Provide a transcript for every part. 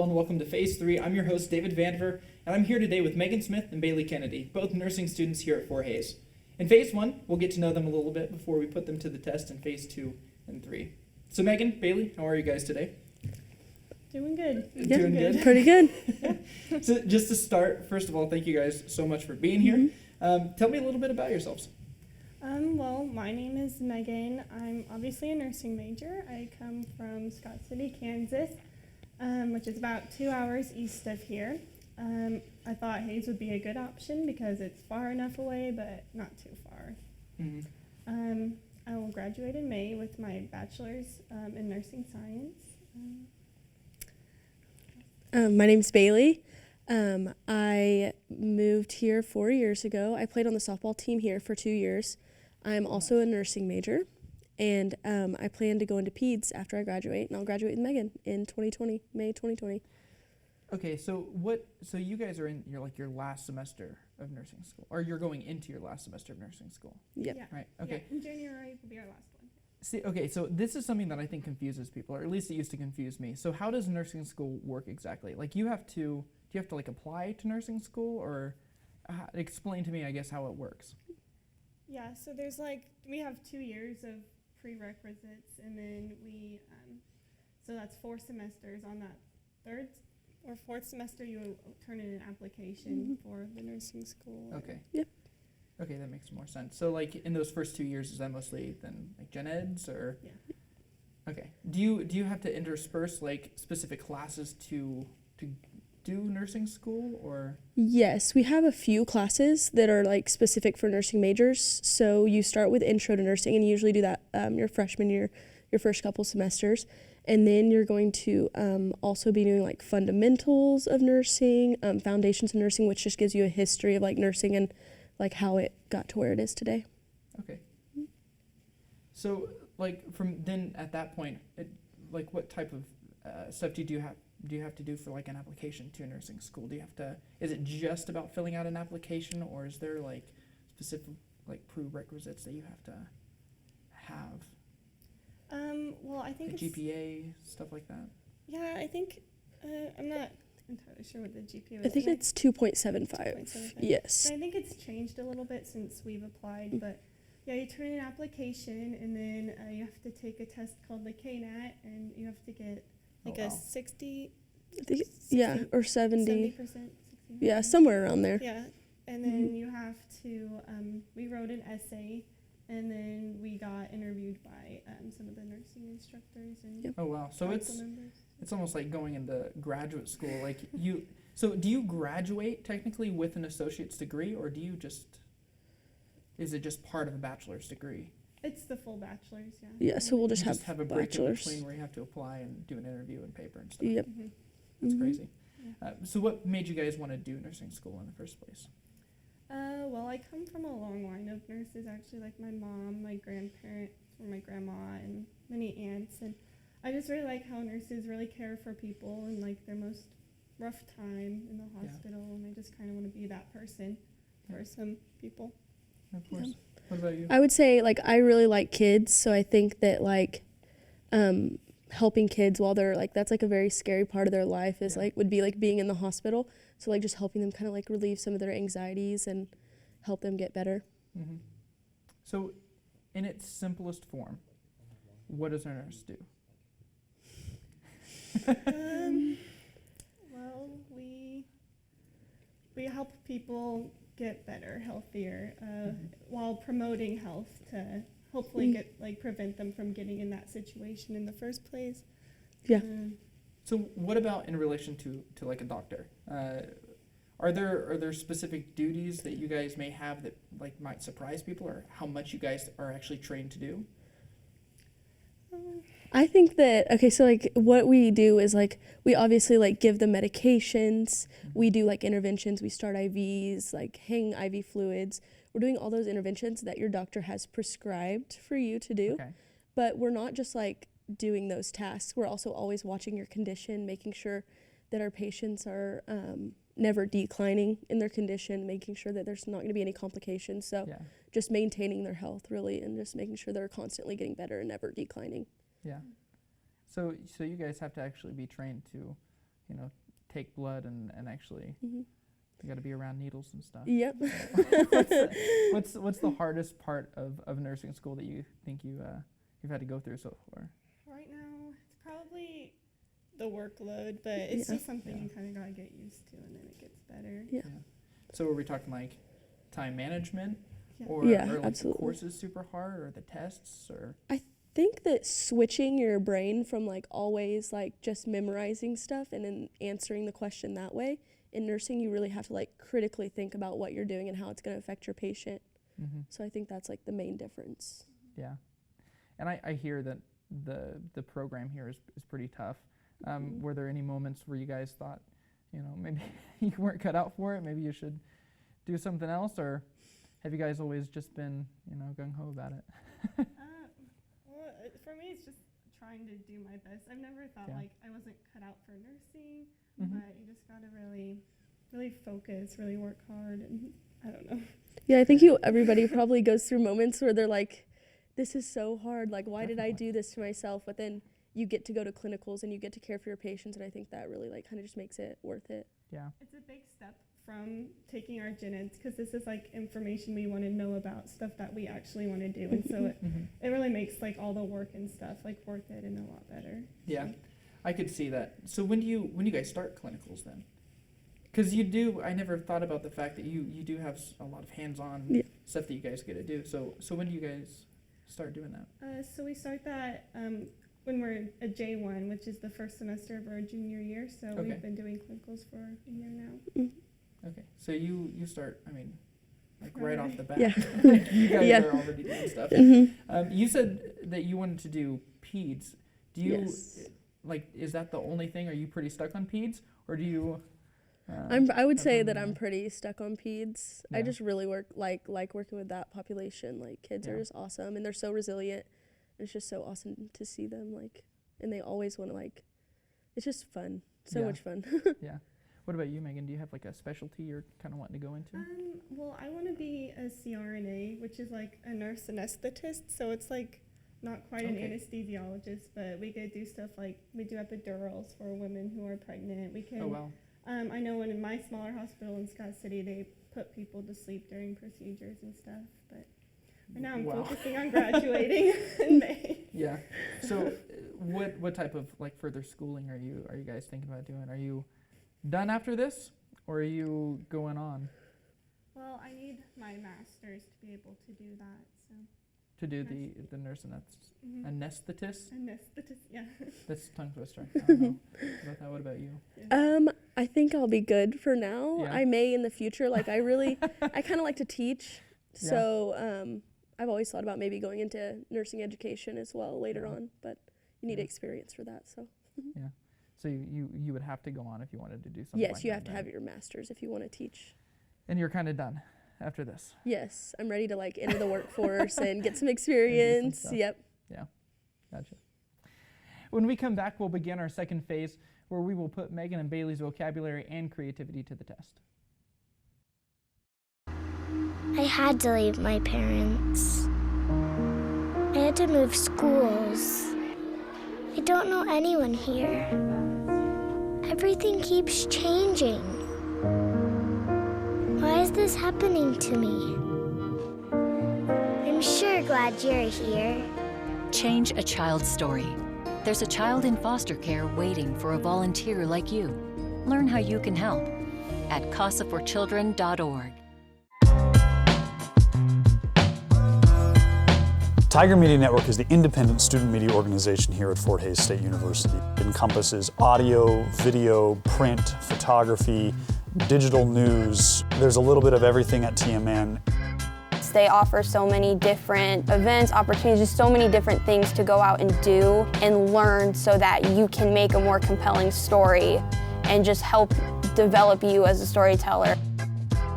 Hello and welcome to Phays3. I'm your host, David Vandiver, and I'm here today with Megan Smith and Bailey Kennedy, both nursing students here at Phays. In Phase 1, we'll get to know them a little bit before we put them to the test in Phase 2 and 3. So Megan, Bailey, how are you guys today? Doing good. Yeah, Doing good? Pretty good. So just to start, first of all, thank you guys so much for being here. Tell me a little bit about yourselves. Well, my name is Megan. I'm obviously a nursing major. I come from Scott City, Kansas, which is about 2 hours east of here. I thought Hays would be a good option because it's far enough away, but not too far. I will graduate in May with my bachelor's in nursing science. My name's Bailey. I moved here 4 years ago. I played on the softball team here for 2 years. I'm also a nursing major, and I plan to go into peds after I graduate, and I'll graduate with Megan in 2020, May 2020. Okay, so you guys are in your last semester of nursing school, or you're going into your last semester of nursing school. Yep. Yeah. Right. Okay. Yeah, in January will be our last one. See, okay, so this is something that I think confuses people, or at least it used to confuse me. So how does nursing school work exactly? Like do you have to like apply to nursing school, or explain to me, I guess, how it works? Yeah, so we have 2 years of prerequisites, and then so that's 4 semesters. On that third or fourth semester, you turn in an application for the nursing school. Okay. Yep. Okay, that makes more sense. So like in those first 2 years, is that mostly then like gen eds, or? Yeah. Okay. Do you have to intersperse like specific classes to do nursing school, or? Yes, we have a few classes that are like specific for nursing majors. So you start with intro to nursing, and you usually do that your freshman year, your first couple semesters. And then you're going to also be doing like fundamentals of nursing, foundations of nursing, which just gives you a history of like nursing and like how it got to where it is today. Okay. So like from then at that point, like what type of stuff do you have to do for like an application to a nursing school? Is it just about filling out an application, or is there like specific like prerequisites that you have to have? Well, I think Like it's GPA, stuff like that? Yeah, I think I'm not entirely sure what the GPA was. I think it's 2.75. 2.75. Yes. I think it's changed a little bit since we've applied, but yeah, you turn in an application, and then you have to take a test called the KNAT, and you have to get like a 60, I think, yeah, or 70. 70%. Yeah, somewhere around there. Yeah, and then you have to, we wrote an essay, and then we got interviewed by some of the nursing instructors and Oh wow! So council members. it's almost like going into graduate school. Like so do you graduate technically with an associate's degree, or is it just part of a bachelor's degree? It's the full bachelor's, yeah. Yeah, so we'll You just have a break in bachelor's. between where you have to apply and do an interview and paper and stuff. Yep. Mm-hmm. That's Mhm. crazy. Yeah. So what made you guys want to do nursing school in the first place? Well, I come from a long line of nurses, actually, like my mom, my grandparent, or my grandma, and many aunts. And I just really like how nurses really care for people in like their most rough time in the hospital. And I just kind of want to be that person for some people. Of course. What about you? I would say like I really like kids, so I think that like helping kids while they're like, that's like a very scary part of their life is like would be like being in the hospital. So like just helping them kind of like relieve some of their anxieties and help them get better. Mm-hmm. So in its simplest form, what does a nurse do? Well, we help people get better, healthier, while promoting health to hopefully prevent them from getting in that situation in the first place. Yeah. So what about in relation to like a doctor? Are there specific duties that you guys may have that like might surprise people, or how much you guys are actually trained to do? I think that, okay, so like what we do is like we obviously like give them medications, we do like interventions, we start IVs, like hang IV fluids. We're doing all those interventions that your doctor has prescribed for you to do. Okay. But we're not just like doing those tasks. We're also always watching your condition, making sure that our patients are never declining in their condition, making sure that there's not going to be any complications. So Yeah. just maintaining their health really, and just making sure they're constantly getting better and never declining. Yeah. So you guys have to actually be trained to you know, take blood and actually you got to be around needles and stuff. Yep. What's the hardest part of nursing school that you think you've had to go through so far? Right now, it's probably the workload, but it's just something you kind of gotta get used to, and then it gets better. Yeah. So are we talking like time management, Yeah. or Yeah, like the absolutely. courses super hard, or the tests, or Think that switching your brain from like always like just memorizing stuff and then answering the question that way, in nursing you really have to like critically think about what you're doing and how it's going to affect your patient. So I think that's like the main difference. Yeah. And I hear that the program here is pretty tough. Were there any moments where you guys thought, you know, maybe you weren't cut out for it, maybe you should do something else, or have you guys always just been, you know, gung-ho about it? Well, for me, it's just trying to do my best. I've never thought like I wasn't cut out for nursing, but you just gotta really focus, really work hard, and I don't know. Yeah, I think everybody probably goes through moments where they're like, this is so hard, like why did I do this to myself? But then you get to go to clinicals and you get to care for your patients, and I think that really like kind of just makes it worth it. Yeah. It's a big step from taking our gen eds, because this is like information we want to know about, stuff that we actually want to do, and so it really makes like all the work and stuff like worth it and a lot better. Yeah, I could see that. So when do you guys start clinicals then? Because I never thought about the fact that you do have a lot of hands-on stuff that you guys get to do. So when do you guys start doing that? So we start that when we're a J1, which is the first semester of our junior year. So we've been doing clinicals for a year now. Okay, so you start, I mean, like right off the bat. Yeah. Like you guys are already doing stuff. You said that you wanted to do peds. Do you, like, is that the only thing? Are you pretty stuck on peds, or do you? I would say that I'm pretty stuck on peds. Yeah. I just really like working with that population. Like kids are just awesome, and they're so resilient. And it's just so awesome to see them, like, and they always want to, like, it's just fun, so much fun. Yeah. What about you, Megan? Do you have like a specialty you're kind of wanting to go into? Well, I want to be a CRNA, which is like a nurse anesthetist. So it's like not quite an anesthesiologist, but we could do stuff like we do epidurals for women who are pregnant. We can. Oh wow. I know in my smaller hospital in Scott City, they put people to sleep during procedures and stuff. But right now I'm focusing on graduating in May. Yeah. So, what type of like further schooling are you guys thinking about doing? Are you done after this, or are you going on? Well, I need my master's to be able to do that. So. To do the nurse anesthetist? Anesthetist, yeah. That's tongue twister. I don't know about that. What about you? I think I'll be good for now. Yeah. I may in the future. Like I kind of like to teach, so I've always thought about maybe going into nursing education as well later on. But you need experience for that. So. Yeah. So you would have to go on if you wanted to do something. Yes, like you that, have to right? have your master's if you want to teach. And you're kind of done after this. Yes, I'm ready to like enter the workforce and get some experience. stuff. Yep. Yeah, gotcha. When we come back, we'll begin our second phase, where we will put Megan and Bailey's vocabulary and creativity to the test. I had to leave my parents. I had to move schools. I don't know anyone here. Everything keeps changing. Why is this happening to me? I'm sure glad you're here. Change a child's story. There's a child in foster care waiting for a volunteer like you. Learn how you can help at casaforchildren.org. Tiger Media Network is the independent student media organization here at Fort Hays State University. It encompasses audio, video, print, photography, digital news. There's a little bit of everything at TMN. They offer so many different events, opportunities, so many different things to go out and do and learn so that you can make a more compelling story and just help develop you as a storyteller.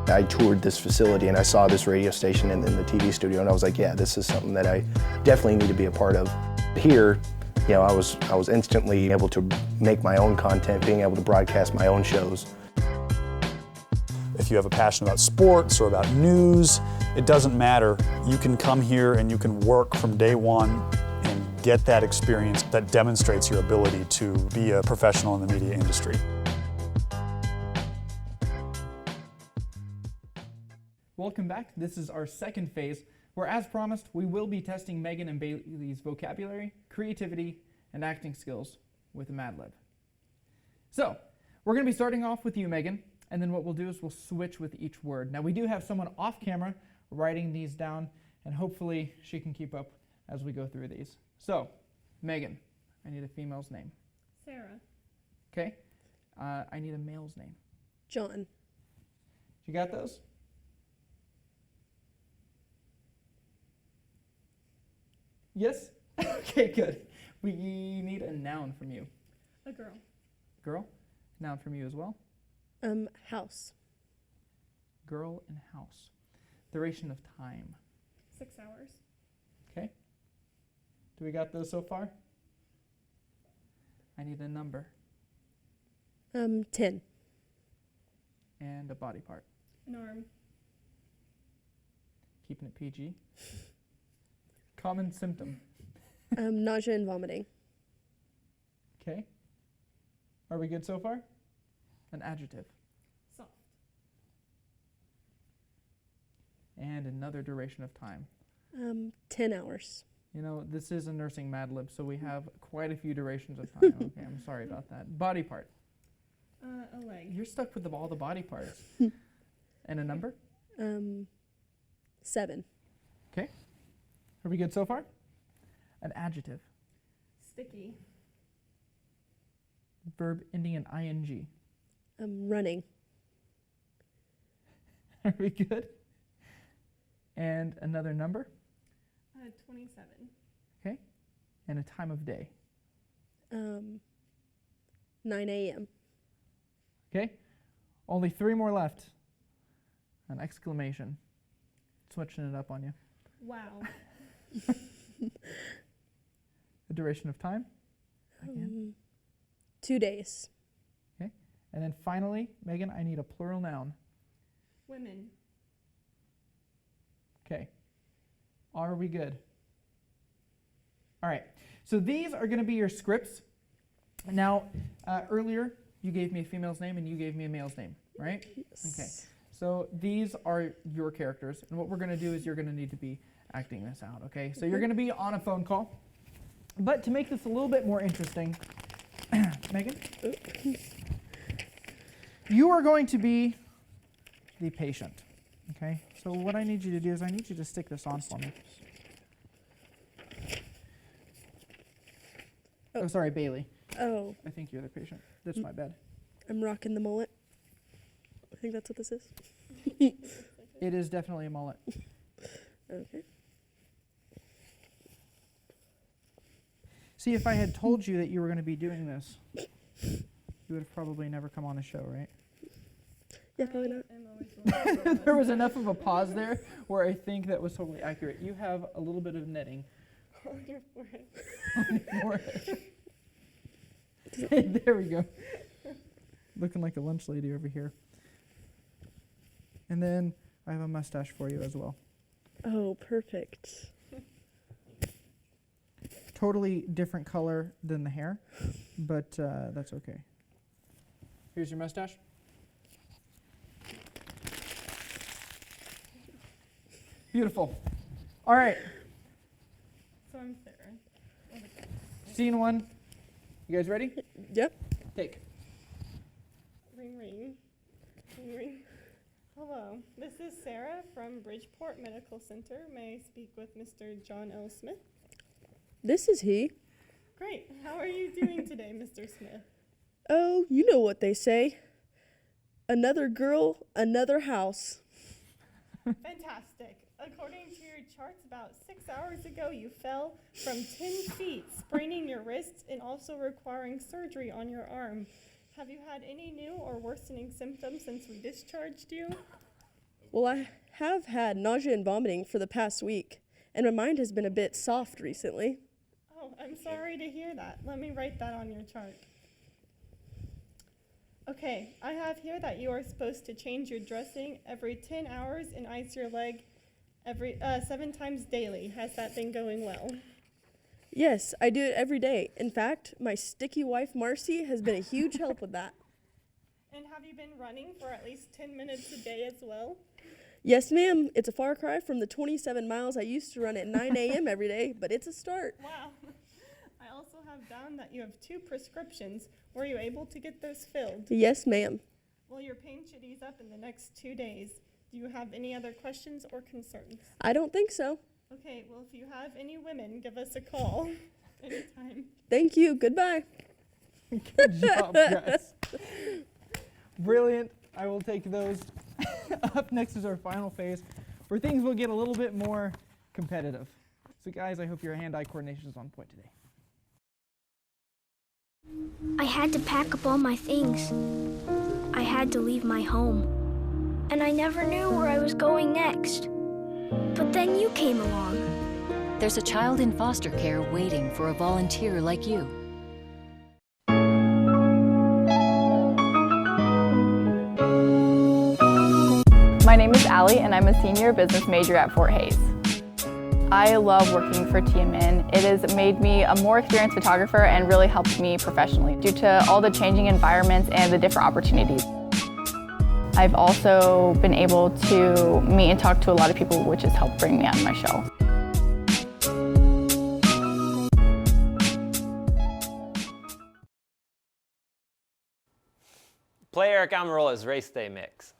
I toured this facility and I saw this radio station and then the TV studio, and I was like, yeah, this is something that I definitely need to be a part of. Here, you know, I was instantly able to make my own content, being able to broadcast my own shows. If you have a passion about sports or about news, it doesn't matter. You can come here and you can work from day one and get that experience that demonstrates your ability to be a professional in the media industry. welcome back. This is our second phase, where as promised, we will be testing Megan and Bailey's vocabulary, creativity, and acting skills with a Mad Lib. So, we're going to be starting off with you, Megan, and then what we'll do is we'll switch with each word. Now, we do have someone off camera writing these down, and hopefully she can keep up as we go through these. So, Megan, I need a female's name. Sarah. Okay? I need a male's name. John. You got those? Yes? Okay, good. We need a noun from you. A girl. Girl? Noun from you as well. House. Girl and house. Duration of time. 6 hours. Okay. Do we got those so far? I need a number 10. and a body part. An arm. Keeping it PG. Common symptom. Nausea and vomiting. Okay. Are we good so far? An adjective. Soft. And another duration of time. 10 hours. You know, this is a nursing Mad Lib, so we have quite a few durations of time. Okay, I'm sorry about that. Body part. A leg. You're stuck with all the body parts. And a number? 7. Okay. Are we good so far? An adjective. Sticky. Verb ending in ing. Running. Are we good? And another number. 27. Okay. And a time of day. 9 a.m. Okay. Only 3 more left. An exclamation. Switching it up on you. Wow. The duration of time. Again. 2 days. Okay. And then finally, Megan, I need a plural noun. Women. Okay. Are we good? All right. So these are going to be your scripts. Now, earlier you gave me a female's name and you gave me a male's name, right? Yes. Okay. So these are your characters, and what we're going to do is you're going to need to be acting this out, okay? So you're going to be on a phone call. But to make this a little bit more interesting, Megan, you are going to be the patient, okay? So what I need you to do is I need you to stick this on for me. Oh, sorry, Bailey. Oh, I think you're the patient. That's my bad. I'm rocking the mullet. I think that's what this is. It is definitely a mullet. Okay. See, if I had told you that you were going to be doing this, you would have probably never come on the show, right? Yeah, probably not. I'm always wrong. There was enough of a pause there where I think that was totally accurate. You have a little bit of netting On your forehead. on your forehead. Hey, there we go. Looking like a lunch lady over here. And then I have a mustache for you as well. Oh, perfect. Totally different color than the hair, but that's okay. Here's your mustache. Beautiful. All right, So I'm Sarah. scene 1. You guys ready? Yep. Take. Ring, ring. Ring, ring. Hello, this is Sarah from Bridgeport Medical Center. May I speak with Mr. John L. Smith? This is he. Great. How are you doing today, Mr. Smith? Oh, you know what they say. Another girl, another house. Fantastic. According to your charts, about 6 hours ago, you fell from 10 feet, spraining your wrists and also requiring surgery on your arm. Have you had any new or worsening symptoms since we discharged you? Well, I have had nausea and vomiting for the past week, and my mind has been a bit soft recently. Oh, I'm sorry to hear that. Let me write that on your chart. Okay, I have here that you are supposed to change your dressing every 10 hours and ice your leg every 7 times daily. Has that been going well? Yes, I do it every day. In fact, my sticky wife, Marcy, has been a huge help with that. And have you been running for at least 10 minutes a day as well? Yes, ma'am. It's a far cry from the 27 miles I used to run at 9 a.m. every day, but it's a start. Wow. I also have down that you have 2 prescriptions. Were you able to get those filled? Yes, ma'am. Well, your pain should ease up in the next 2 days. Do you have any other questions or concerns? I don't think so. Okay, well, if you have any women, give us a call anytime. Thank you. Goodbye. Good job, guys. Brilliant. I will take those. Up next is our final phase, where things will get a little bit more competitive. So guys, I hope your hand-eye coordination is on point today. I had to pack up all my things. I had to leave my home. And I never knew where I was going next. But then you came along. There's a child in foster care waiting for a volunteer like you. My name is Allie, and I'm a senior business major at Fort Hays. I love working for TMN. It has made me a more experienced photographer and really helped me professionally due to all the changing environments and the different opportunities. I've also been able to meet and talk to a lot of people, which has helped bring me on my show. Play Aric Amarola's Race Day Mix.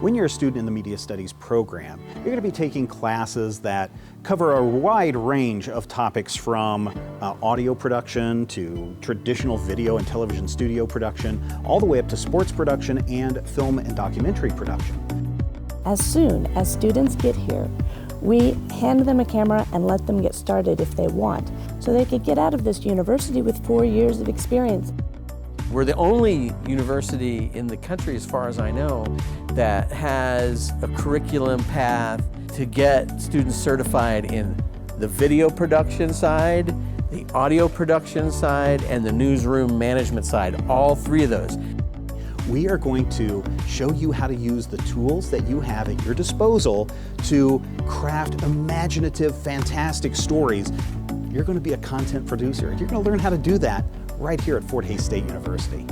When you're a student in the Media Studies program, you're going to be taking classes that cover a wide range of topics from audio production to traditional video and television studio production, all the way up to sports production and film and documentary production. As soon as students get here, we hand them a camera and let them get started if they want, so they could get out of this university with 4 years of experience. We're the only university in the country, as far as I know, that has a curriculum path to get students certified in the video production side, the audio production side, and the newsroom management side, all 3 of those. We are going to show you how to use the tools that you have at your disposal to craft imaginative, fantastic stories. You're going to be a content producer. You're going to learn how to do that right here at Fort Hays State University.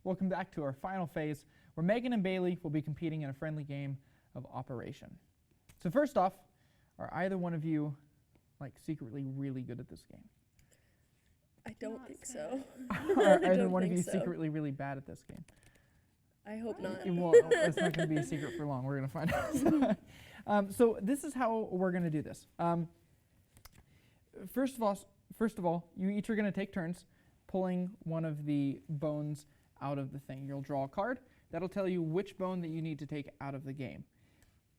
Welcome back to our final phase, where Megan and Bailey will be competing in a friendly game of Operation. So first off, are either one of you secretly really good at this game? I don't think so. Or either one of you secretly really bad at this game? I hope not. Well, it's not going to be a secret for long. We're going to find out. So this is how we're going to do this. First of all, you each are going to take turns pulling one of the bones out of the thing. You'll draw a card. That'll tell you which bone that you need to take out of the game.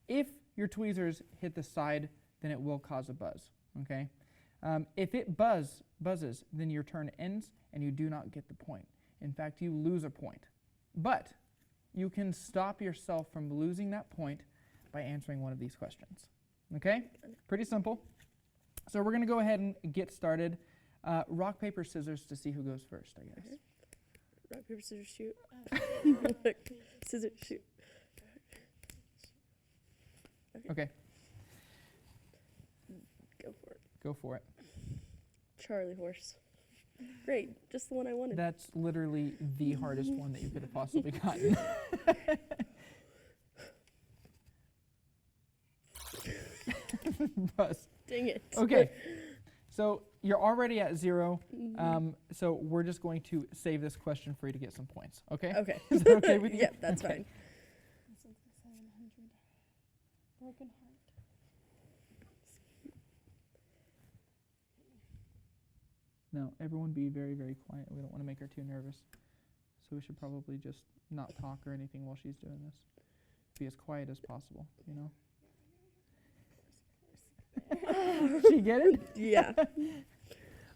If your tweezers hit the side, then it will cause a buzz, okay? If it buzzes, then your turn ends and you do not get the point. In fact, you lose a point. But you can stop yourself from losing that point by answering one of these questions, okay? Pretty simple. So we're going to go ahead and get started. Rock, paper, scissors to see who goes first, I guess. Okay. Rock, paper, scissors, shoot. Scissors, shoot. Okay. Go for it. Go for it. Charlie horse. Great, just the one I wanted. That's literally the hardest one that you could have possibly gotten. Buzz. Dang it. Okay, so you're already at 0, so we're just going to save this question for you to get some points, okay? Okay. Is that okay with you? Yep, that's okay. fine. Broken heart. Now, everyone be very, very quiet. We don't want to make her too nervous. So we should probably just not talk or anything while she's doing this. Be as quiet as possible, you know? She get it? Yeah.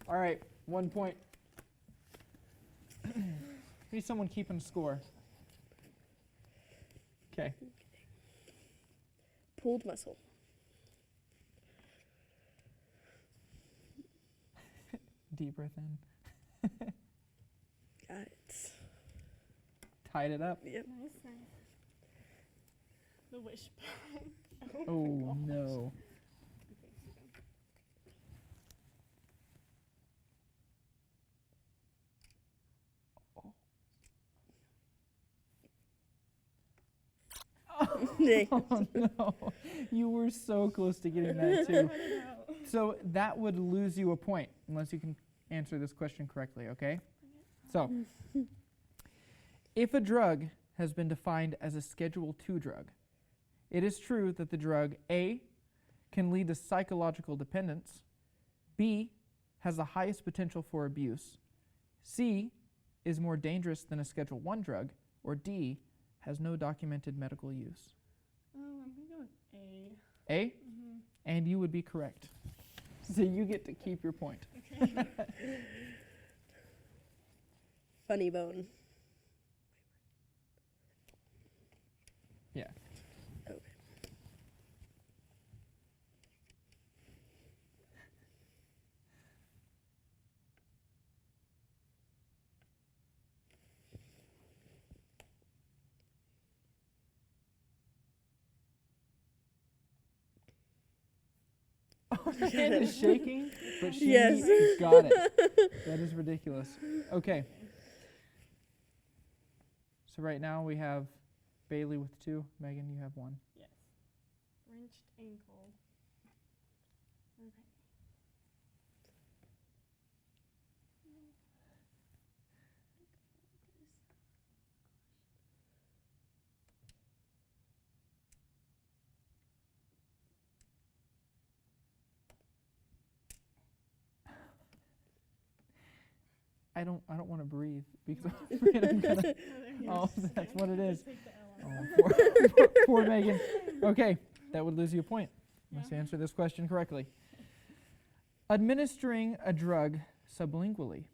All right, 1 point. Need someone keeping score. Okay. Pulled muscle. Deep breath in. Got it. Tied it up. Yep. Nice. The wishbone. Oh, no. Oh, no. You were so close to getting that too. So that would lose you a point unless you can answer this question correctly, okay? So, if a drug has been defined as a Schedule II drug, it is true that the drug A can lead to psychological dependence, B has the highest potential for abuse, C is more dangerous than a Schedule I drug, or D has no documented medical use. Oh, I'm going to go with A. A? And you would be correct. So you get to keep your point. Okay. Funny bone. Yeah. Okay. Her hand is shaking, but she Yes. got it. That is ridiculous. Okay. So right now we have Bailey with 2. Megan, you have 1. Yes. Wrenched ankle. Okay. I don't want to breathe because I'm afraid I'm gonna. Oh, that's what it is. Oh, poor Megan. Okay, that would lose you a point. Let's answer this question correctly. Administering a drug sublingually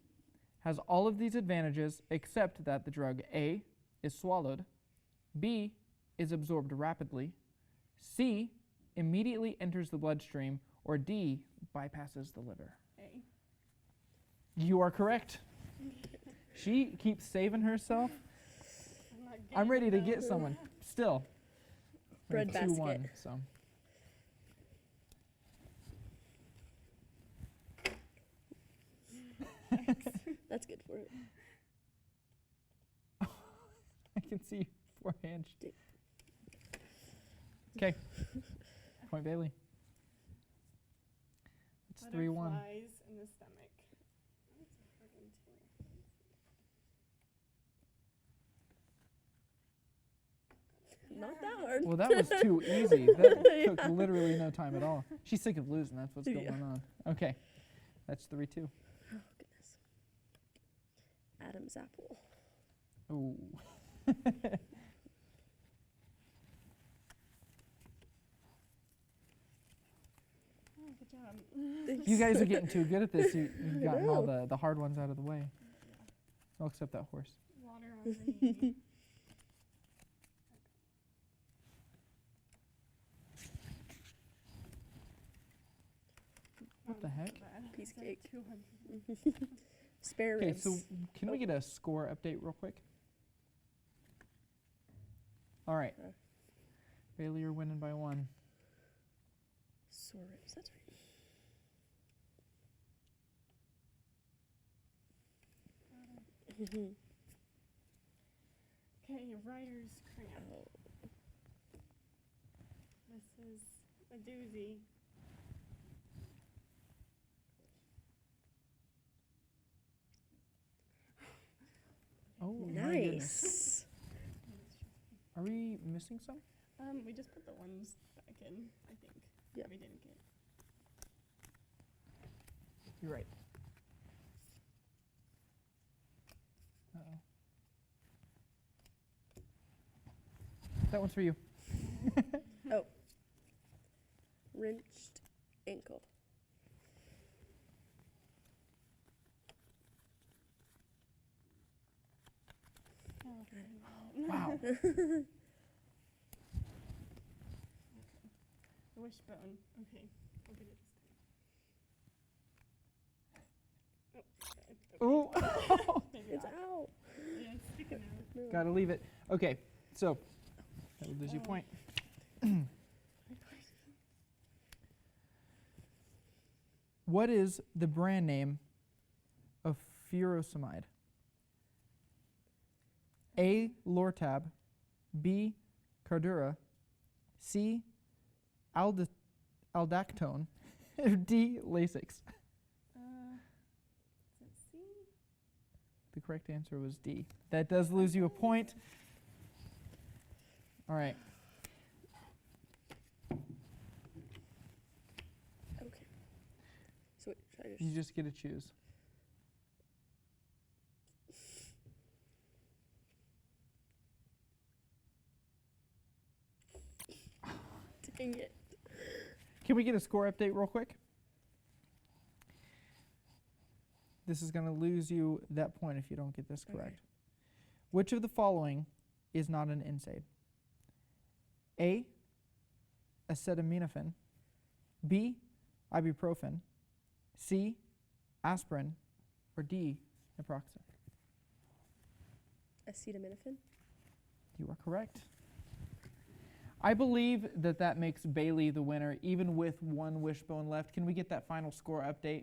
has all of these advantages except that the drug A is swallowed, B is absorbed rapidly, C immediately enters the bloodstream, or D bypasses the liver. A. You are correct. She keeps saving herself. I'm ready to get someone. Still. Bread basket. 2-1, so. That's good for it. I can see your hand. Okay. Point Bailey. It's 3-1. Butterflies in the stomach. Not that hard. Well, that was too easy. That took literally no time at all. She's sick of losing. That's what's going on. Okay. That's 3-2. Oh, goodness. Adam's apple. Ooh. Oh, good job. You guys are getting too good at this. You've gotten all the hard ones out of the way. I'll accept that horse. Water on the knee. What the heck? Piece It's like cake. 200. Spare Okay, ribs. so can we get a score update real quick? All right. Bailey, you're winning by 1. Sore ribs, that's right. Okay, writer's cramp. This is a doozy. Oh, my goodness. Nice. Are we missing some? We just put the ones back in, I think. Yeah. We didn't get. You're right. Uh-oh. That one's for you. Oh. Wrenched ankle. Oh, Wow. Wishbone. Okay, I'll get it this time. Oh. Maybe It's not. out. Yeah, it's sticking out. Gotta leave it. Okay, so that would lose you a point. What is the brand name of furosemide? A. Lortab, B. Cardura, C, aldactone, or D, Lasix? Is it C? The correct answer was D. That does lose you a point. All right. Okay. So wait, should I just... You just get to choose. Dang it. Can we get a score update real quick? This is going to lose you that point if you don't get this correct. Okay. Which of the following is not an NSAID? A, acetaminophen. B, ibuprofen. C, aspirin. Or D, naproxen. Acetaminophen. You are correct. I believe that that makes Bailey the winner, even with one wishbone left. Can we get that final score update?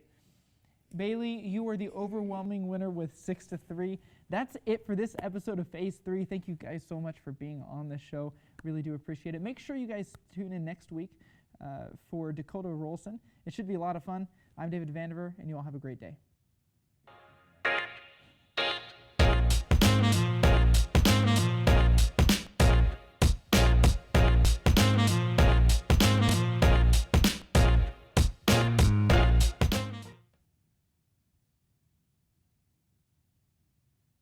Bailey, you are the overwhelming winner with 6-3. That's it for this episode of Phase 3. Thank you guys so much for being on this show. Really do appreciate it. Make sure you guys tune in next week for Dakota Rolson. It should be a lot of fun. I'm David Vandiver, and you all have a great day.